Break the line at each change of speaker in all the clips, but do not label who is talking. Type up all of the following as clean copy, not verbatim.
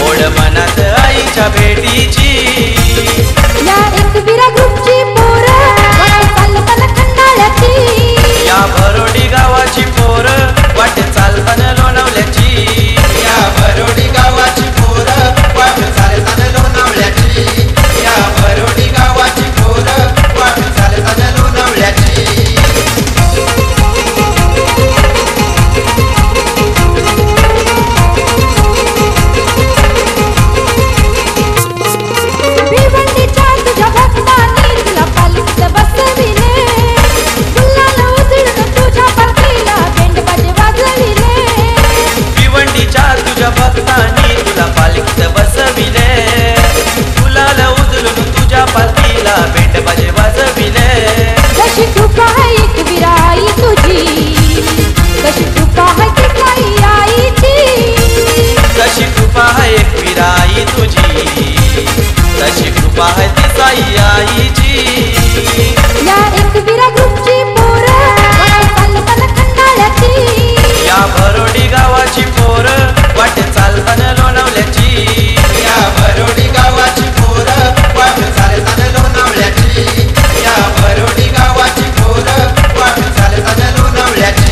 ओढ मनात आईच्या भेटीची।
या एकविरा ग्रुपची पोरं वाट चालताना खंडाळ्याची।
या भरोडी गावाची पोरं वाट चालताना लोणावल्याची।
या भरोडी गावाची पोरं वाट चालताना लोणावल्याची। या भरोडी गावाची पोरं वाट चालताना लोणावल्याची।
भिवंडीच्या तुझ्या भक्तांनी तुला पालखीत बसविले। गुलाल उधळून तुझ्या पालखीला बेंडबाजे वाजविले।
भिवंडीच्या तुझ्या भक्तांनी तुला पालखीत बसविले। गुलाल उधळून तुझ्या पालखीला बेंडबाजे वाजविले।
कशी कृपा है एकविरा आई तुझी, कशी कृपा है ती काही आईची।
कशी कृपा आहे एकविरा आई तुझी, कशी कृपा आहे ती साई आईची।
या एकविरा ग्रुपची पोरं वाट चालताना खंडाळ्याची।
या भरोडी गावाची पोरं वाट चालताना लोणावल्याची।
या भरोडी गावाची पोरं वाट चालताना लोणावल्याची। या भरोडी गावाची पोरं वाट चालताना लोणावल्याची।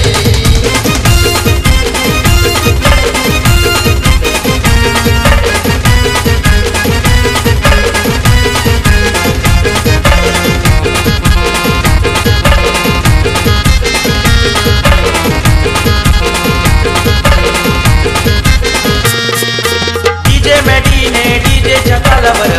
डीजे मेडीने डीजेच्या तालावर